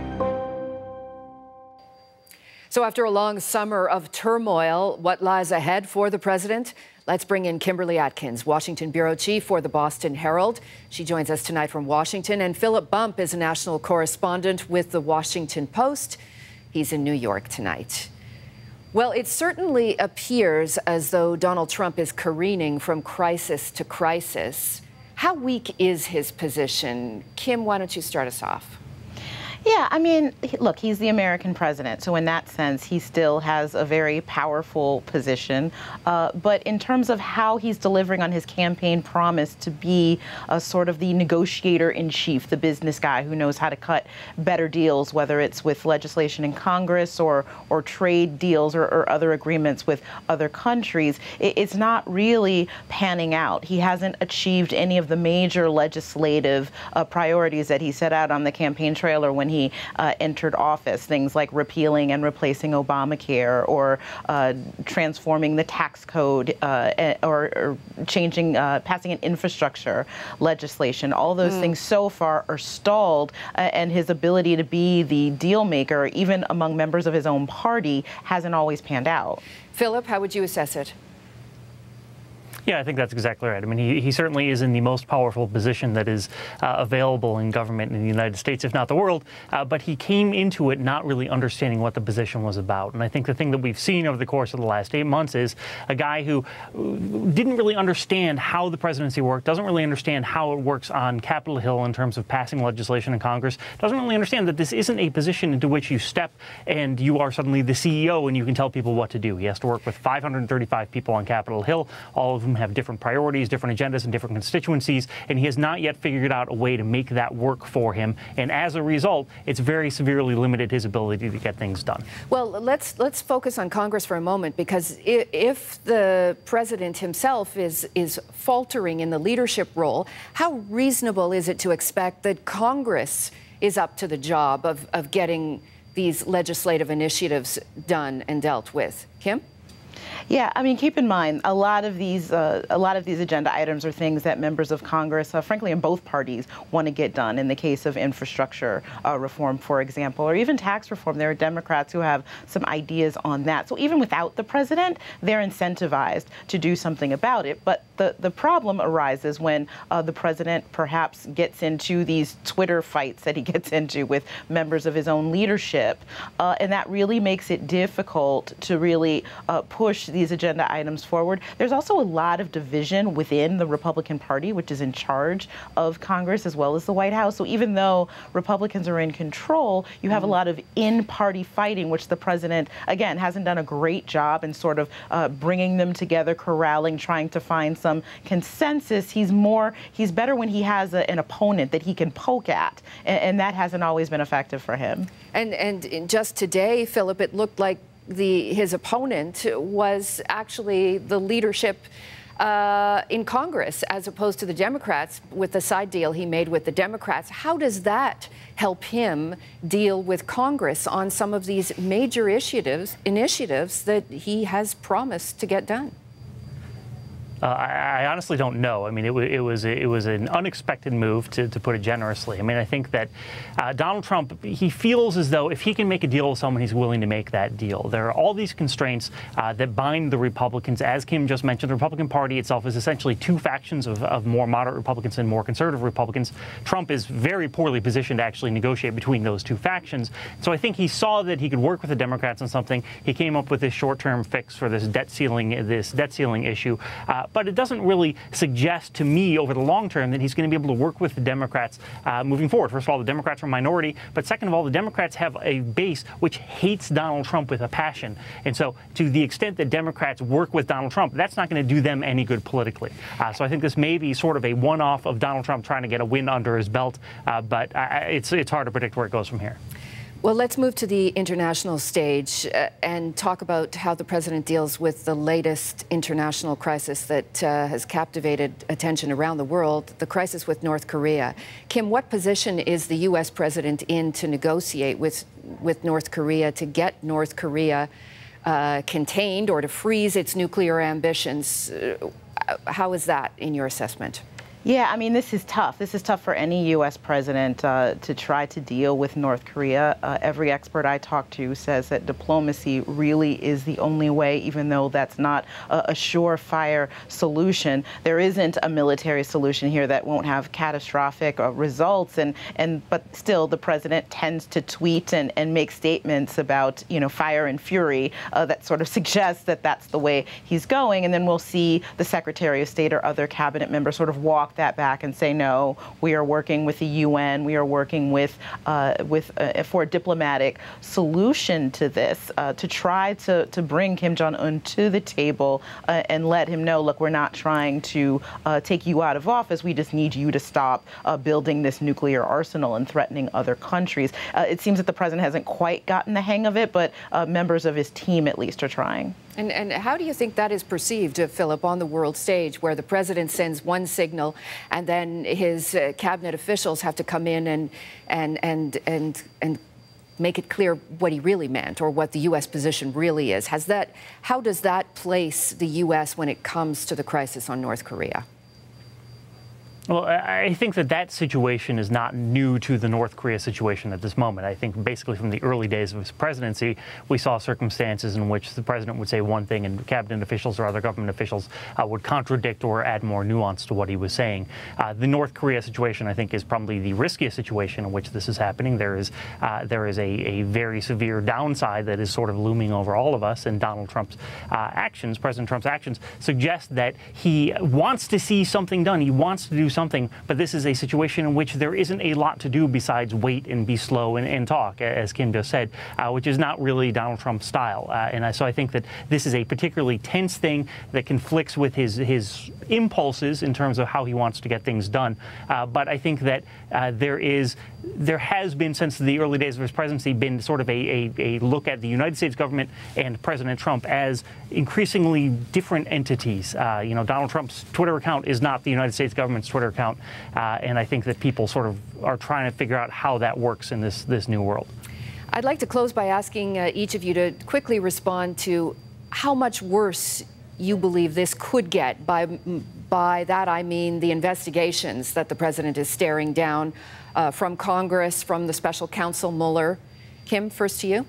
So after a long summer of turmoil, what lies ahead for the president? Let's bring in Kimberly Atkins, Washington bureau chief for the Boston Herald. She joins us tonight from Washington. And Philip Bump is a national correspondent with the Washington Post. He's in New York tonight. Well, it certainly appears as though Donald Trump is careening from crisis to crisis. How weak is his position? Kim, why don't you start us off? Yeah, I mean, look, he's the American president, so in that sense, he still has a very powerful position. But in terms of how he's delivering on his campaign promise to be a sort of the negotiator-in-chief, the business guy who knows how to cut better deals, whether it's with legislation in Congress or trade deals or other agreements with other countries, it's not really panning out. He hasn't achieved any of the major legislative priorities that he set out on the campaign trailer when he entered office, things like repealing and replacing Obamacare or transforming the tax code or changing, passing an infrastructure legislation. All those things so far are stalled, and his ability to be the deal maker, even among members of his own party, hasn't always panned out. Philip, how would you assess it? Yeah, I think that's exactly right. I mean, he certainly is in the most powerful position that is available in government in the United States, if not the world. But he came into it not really understanding what the position was about. And I think the thing that we've seen over the course of the last 8 months is a guy who didn't really understand how the presidency worked, doesn't really understand how it works on Capitol Hill in terms of passing legislation in Congress, doesn't really understand that this isn't a position into which you step and you are suddenly the CEO and you can tell people what to do. He has to work with 535 people on Capitol Hill, all of whom have different priorities, different agendas, and different constituencies, and he has not yet figured out a way to make that work for him. And as a result, it's very severely limited his ability to get things done. Well, let's focus on Congress for a moment, because if the president himself is faltering in the leadership role, how reasonable is it to expect that Congress is up to the job of getting these legislative initiatives done and dealt with? Kim? Yeah, I mean, keep in mind, a lot of these agenda items are things that members of Congress, frankly, in both parties, want to get done. In the case of infrastructure reform, for example, or even tax reform, there are Democrats who have some ideas on that. So even without the president, they're incentivized to do something about it. But the problem arises when the president perhaps gets into these Twitter fights that he gets into with members of his own leadership, and that really makes it difficult to really push these agenda items forward. There's also a lot of division within the Republican Party, which is in charge of Congress as well as the White House. So even though Republicans are in control, you have a lot of in-party fighting, which the president, again, hasn't done a great job in sort of bringing them together, corralling, trying to find some consensus. He's better when he has an opponent that he can poke at, and that hasn't always been effective for him. And just today, Philip, it looked like his opponent was actually the leadership in Congress, as opposed to the Democrats, with the side deal he made with the Democrats. How does that help him deal with Congress on some of these major initiatives that he has promised to get done? I honestly don't know. I mean, it was an unexpected move, to put it generously. I mean, I think that Donald Trump, he feels as though if he can make a deal with someone, he's willing to make that deal. There are all these constraints that bind the Republicans. As Kim just mentioned, the Republican Party itself is essentially two factions of more moderate Republicans and more conservative Republicans. Trump is very poorly positioned to actually negotiate between those two factions. So I think he saw that he could work with the Democrats on something. He came up with this short-term fix for this debt ceiling issue. But it doesn't really suggest to me over the long term that he's going to be able to work with the Democrats moving forward. First of all, the Democrats are a minority, but second of all, the Democrats have a base which hates Donald Trump with a passion. And so to the extent that Democrats work with Donald Trump, that's not going to do them any good politically. So I think this may be sort of a one-off of Donald Trump trying to get a win under his belt, but it's hard to predict where it goes from here. Well, let's move to the international stage and talk about how the president deals with the latest international crisis that has captivated attention around the world, the crisis with North Korea. Kim, what position is the U.S. president in to negotiate with North Korea to get North Korea contained or to freeze its nuclear ambitions? How is that in your assessment? Yeah, I mean, this is tough. This is tough for any U.S. president to try to deal with North Korea. Every expert I talk to says that diplomacy really is the only way, even though that's not a surefire solution. There isn't a military solution here that won't have catastrophic results. But still, the president tends to tweet and make statements about, fire and fury that sort of suggests that that's the way he's going. And then we'll see the Secretary of State or other cabinet members sort of walk that back and say, no, we are working with the UN, we are working for a diplomatic solution to this, to try to bring Kim Jong-un to the table and let him know, look, we're not trying to take you out of office, we just need you to stop building this nuclear arsenal and threatening other countries. It seems that the president hasn't quite gotten the hang of it, but members of his team at least are trying. And how do you think that is perceived, Philip, on the world stage, where the president sends one signal and then his cabinet officials have to come in and make it clear what he really meant or what the U.S. position really is? How does that place the U.S. when it comes to the crisis on North Korea? Well, I think that situation is not new to the North Korea situation at this moment. I think basically from the early days of his presidency, we saw circumstances in which the president would say one thing and cabinet officials or other government officials would contradict or add more nuance to what he was saying. The North Korea situation, I think, is probably the riskiest situation in which this is happening. There is a very severe downside that is sort of looming over all of us, and Donald Trump's actions, President Trump's actions, suggest that he wants to see something done. He wants to do something, but this is a situation in which there isn't a lot to do besides wait and be slow and talk, as Kim just said, which is not really Donald Trump's style. So I think that this is a particularly tense thing that conflicts with his impulses in terms of how he wants to get things done. But I think that there has been, since the early days of his presidency, been sort of a look at the United States government and President Trump as increasingly different entities. Donald Trump's Twitter account is not the United States government's Twitter account, and I think that people sort of are trying to figure out how that works in this new world. I'd like to close by asking each of you to quickly respond to how much worse you believe this could get. By that I mean the investigations that the president is staring down from Congress, from the special counsel Mueller. Kim, first to you.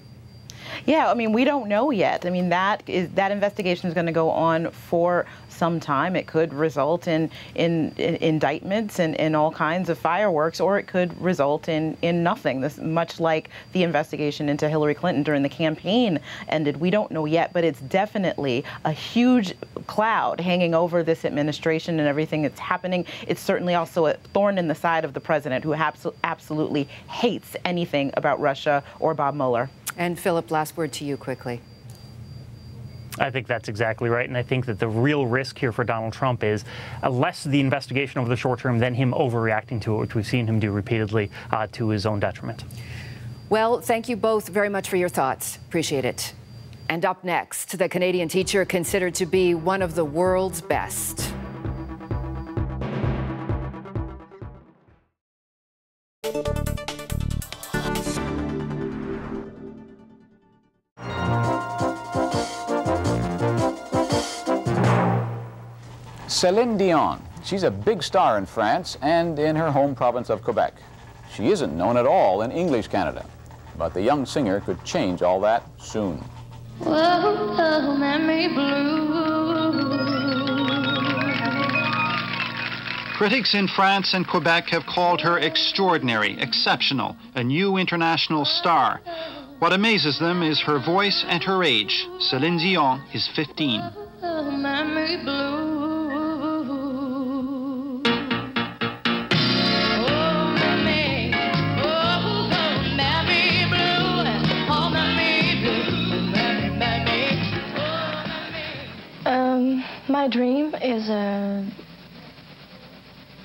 Yeah, I mean, we don't know yet. I mean, that investigation is going to go on for some time. It could result in indictments and all kinds of fireworks, or it could result in nothing. This, much like the investigation into Hillary Clinton during the campaign ended. We don't know yet, but it's definitely a huge cloud hanging over this administration and everything that's happening. It's certainly also a thorn in the side of the president, who absolutely hates anything about Russia or Bob Mueller. And Philip, last word to you quickly. I think that's exactly right. And I think that the real risk here for Donald Trump is less the investigation over the short term than him overreacting to it, which we've seen him do repeatedly to his own detriment. Well, thank you both very much for your thoughts. Appreciate it. And up next, the Canadian teacher considered to be one of the world's best. Celine Dion. She's a big star in France and in her home province of Quebec. She isn't known at all in English Canada, but the young singer could change all that soon. Whoa, memory blue. Critics in France and Quebec have called her extraordinary, exceptional, a new international star. What amazes them is her voice and her age. Celine Dion is 15. Memory blue. My dream is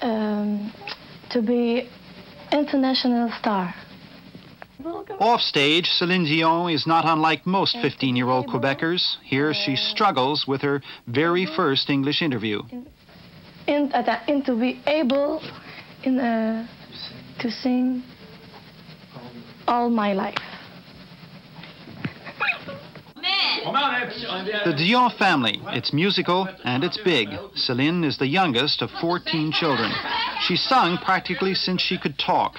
to be international star. Offstage, Celine Dion is not unlike most 15-year-old Quebecers. Here she struggles with her very first English interview. And to be able to sing all my life. The Dion family, it's musical and it's big. Celine is the youngest of 14 children. She's sung practically since she could talk.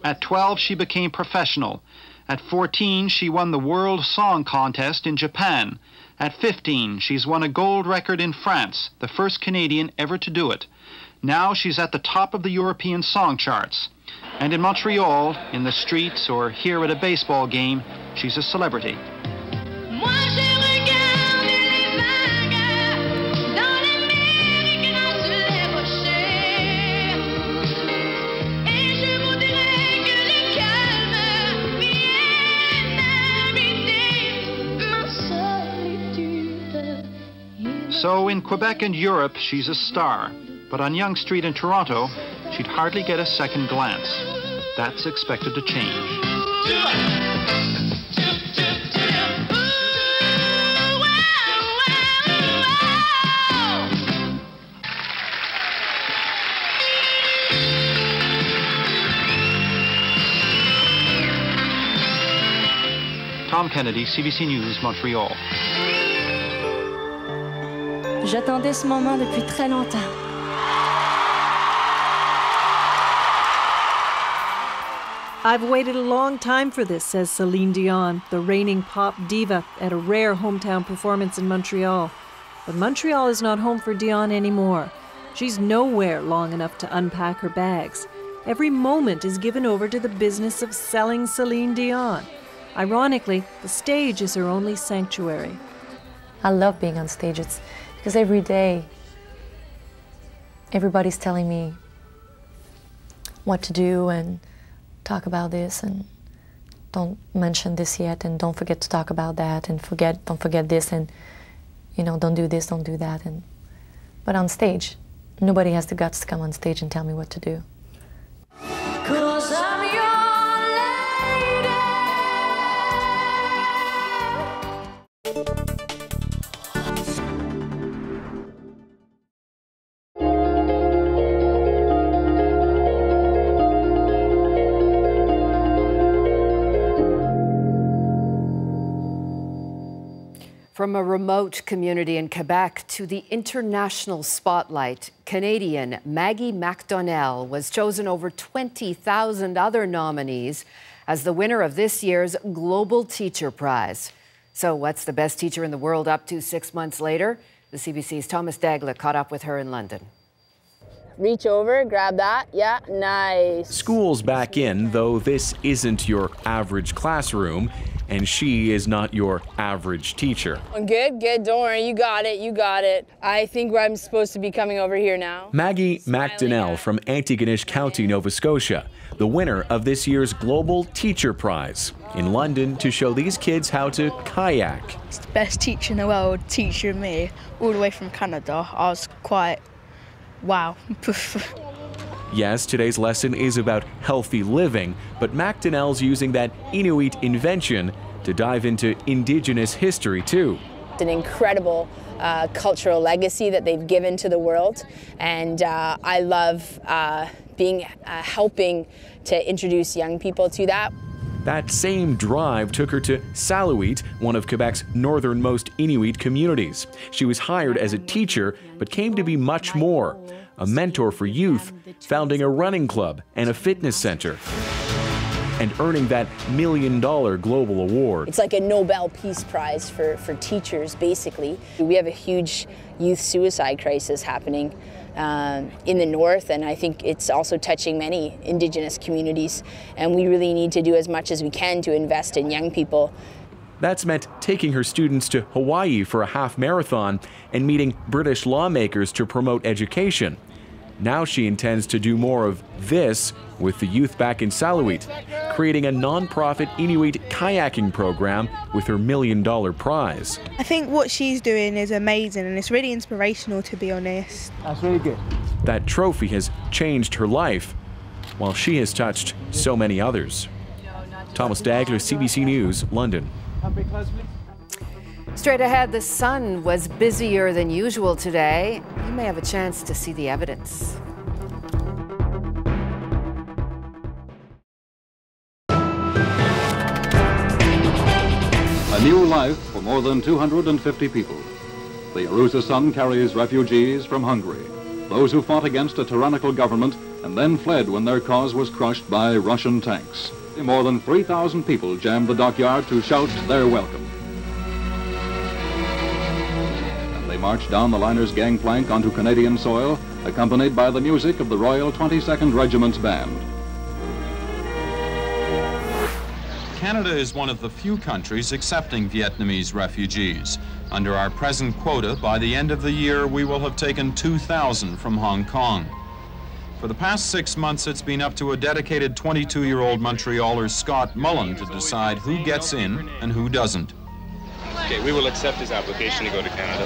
At 12, she became professional. At 14, she won the World Song Contest in Japan. At 15, she's won a gold record in France, the first Canadian ever to do it. Now she's at the top of the European song charts. And in Montreal, in the streets, or here at a baseball game, she's a celebrity. So in Quebec and Europe, she's a star. But on Yonge Street in Toronto, she'd hardly get a second glance. That's expected to change. Tom Kennedy, CBC News, Montreal. J'attendais ce moment depuis très longtemps. I've waited a long time for this, says Celine Dion, the reigning pop diva, at a rare hometown performance in Montreal. But Montreal is not home for Dion anymore. She's nowhere long enough to unpack her bags. Every moment is given over to the business of selling Celine Dion. Ironically, the stage is her only sanctuary. I love being on stage. It's because every day, everybody's telling me what to do and talk about this and don't mention this yet and don't forget to talk about that and don't forget this and, you know, don't do this, don't do that. But on stage, nobody has the guts to come on stage and tell me what to do. 'Cause I'm your From a remote community in Quebec to the international spotlight, Canadian Maggie MacDonell was chosen over 20,000 other nominees as the winner of this year's Global Teacher Prize. So what's the best teacher in the world up to 6 months later? The CBC's Thomas Dagla caught up with her in London. Reach over, grab that. Yeah, nice. School's back in, though this isn't your average classroom, and she is not your average teacher. Good, good. Don't worry. You got it. You got it. I think I'm supposed to be coming over here now. Maggie MacDonell from Antigonish County, Nova Scotia, the winner of this year's Global Teacher Prize, in London to show these kids how to kayak. It's the best teacher in the world teaching me all the way from Canada. I was quite, wow. Yes, today's lesson is about healthy living, but MacDonell's using that Inuit invention to dive into Indigenous history too. It's an incredible cultural legacy that they've given to the world, and I love helping to introduce young people to that. That same drive took her to Saluit, one of Quebec's northernmost Inuit communities. She was hired as a teacher, but came to be much more. A mentor for youth, founding a running club and a fitness center, and earning that $1 million global award. It's like a Nobel Peace Prize for teachers, basically. We have a huge youth suicide crisis happening in the north, and I think it's also touching many Indigenous communities, and we really need to do as much as we can to invest in young people. That's meant taking her students to Hawaii for a half marathon and meeting British lawmakers to promote education. Now she intends to do more of this with the youth back in Saluit, creating a non-profit Inuit kayaking program with her $1 million prize. I think what she's doing is amazing and it's really inspirational, to be honest. That's really good. That trophy has changed her life, while she has touched so many others. Thomas Dagler, CBC News, London. Straight ahead, the sun was busier than usual today. You may have a chance to see the evidence. A new life for more than 250 people. The Arusa Sun carries refugees from Hungary, those who fought against a tyrannical government and then fled when their cause was crushed by Russian tanks. More than 3,000 people jammed the dockyard to shout their welcome. And they marched down the liner's gangplank onto Canadian soil, accompanied by the music of the Royal 22nd Regiment's band. Canada is one of the few countries accepting Vietnamese refugees. Under our present quota, by the end of the year, we will have taken 2,000 from Hong Kong. For the past 6 months, it's been up to a dedicated 22-year-old Montrealer, Scott Mullen, to decide who gets in and who doesn't. Okay, we will accept his application to go to Canada.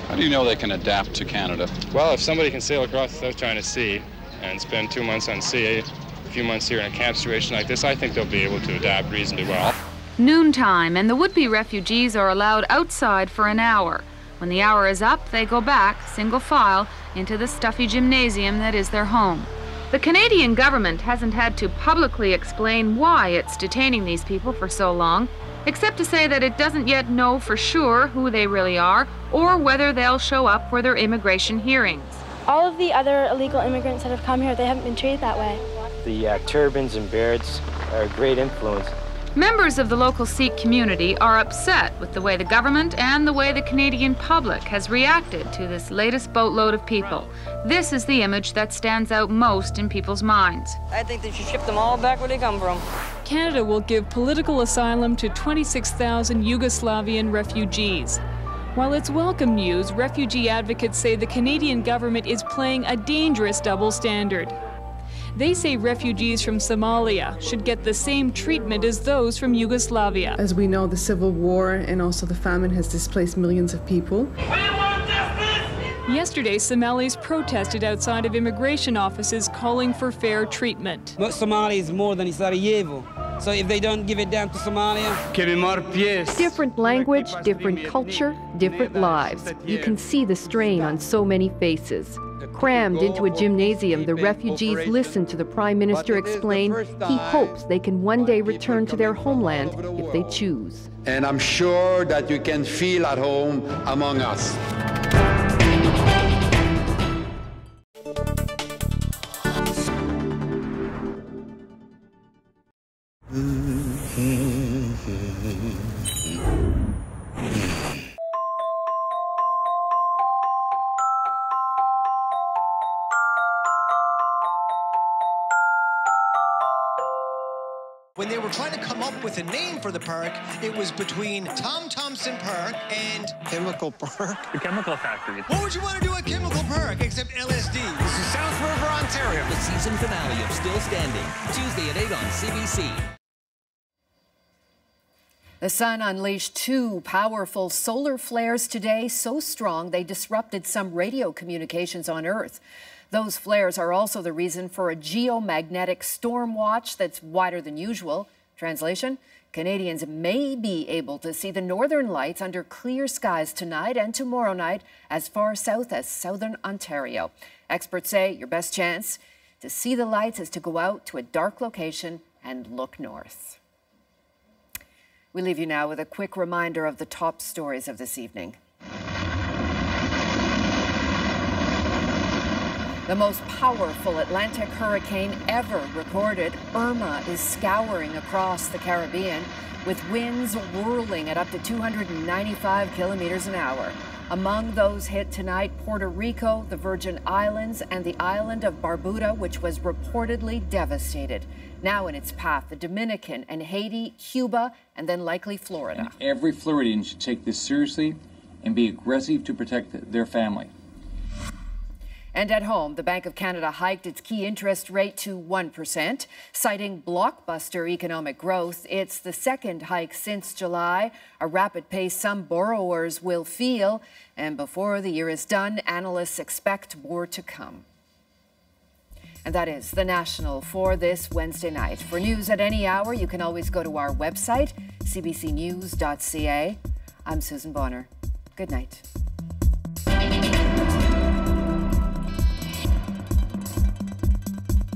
How do you know they can adapt to Canada? Well, if somebody can sail across the South China Sea and spend 2 months on sea, a few months here in a camp situation like this, I think they'll be able to adapt reasonably well. Noontime, and the would-be refugees are allowed outside for an hour. When the hour is up, they go back, single file, into the stuffy gymnasium that is their home. The Canadian government hasn't had to publicly explain why it's detaining these people for so long, except to say that it doesn't yet know for sure who they really are or whether they'll show up for their immigration hearings. All of the other illegal immigrants that have come here, they haven't been treated that way. The turbans and beards are a great influence. Members of the local Sikh community are upset with the way the government and the way the Canadian public has reacted to this latest boatload of people. This is the image that stands out most in people's minds. I think they should ship them all back where they come from. Canada will give political asylum to 26,000 Yugoslavian refugees. While it's welcome news, refugee advocates say the Canadian government is playing a dangerous double standard. They say refugees from Somalia should get the same treatment as those from Yugoslavia. As we know, the civil war and also the famine has displaced millions of people. Yesterday, Somalis protested outside of immigration offices calling for fair treatment. But Somalia is more than Sarajevo. So if they don't give it down to Somalia... Different language, different culture, different lives. You can see the strain on so many faces. Crammed into a gymnasium, the refugees listen to the Prime Minister explain he hopes they can one day return to their homeland if they choose. And I'm sure that you can feel at home among us. When they were trying to come up with a name for the park, it was between Tom Thompson Park and Chemical Park. The Chemical Factory. What would you want to do at Chemical Park except LSD? This is South River, Ontario. The season finale of Still Standing, Tuesday at 8 on CBC. The sun unleashed 2 powerful solar flares today, so strong they disrupted some radio communications on Earth. Those flares are also the reason for a geomagnetic storm watch that's wider than usual. Translation, Canadians may be able to see the northern lights under clear skies tonight and tomorrow night as far south as southern Ontario. Experts say your best chance to see the lights is to go out to a dark location and look north. We leave you now with a quick reminder of the top stories of this evening. The most powerful Atlantic hurricane ever recorded, Irma, is scouring across the Caribbean with winds whirling at up to 295 kilometers an hour. Among those hit tonight, Puerto Rico, the Virgin Islands, and the island of Barbuda, which was reportedly devastated. Now in its path, the Dominican and Haiti, Cuba, and then likely Florida. And every Floridian should take this seriously and be aggressive to protect their family. And at home, the Bank of Canada hiked its key interest rate to 1%, citing blockbuster economic growth. It's the second hike since July, a rapid pace some borrowers will feel. And before the year is done, analysts expect more to come. And that is The National for this Wednesday night. For news at any hour, you can always go to our website, cbcnews.ca. I'm Susan Bonner. Good night.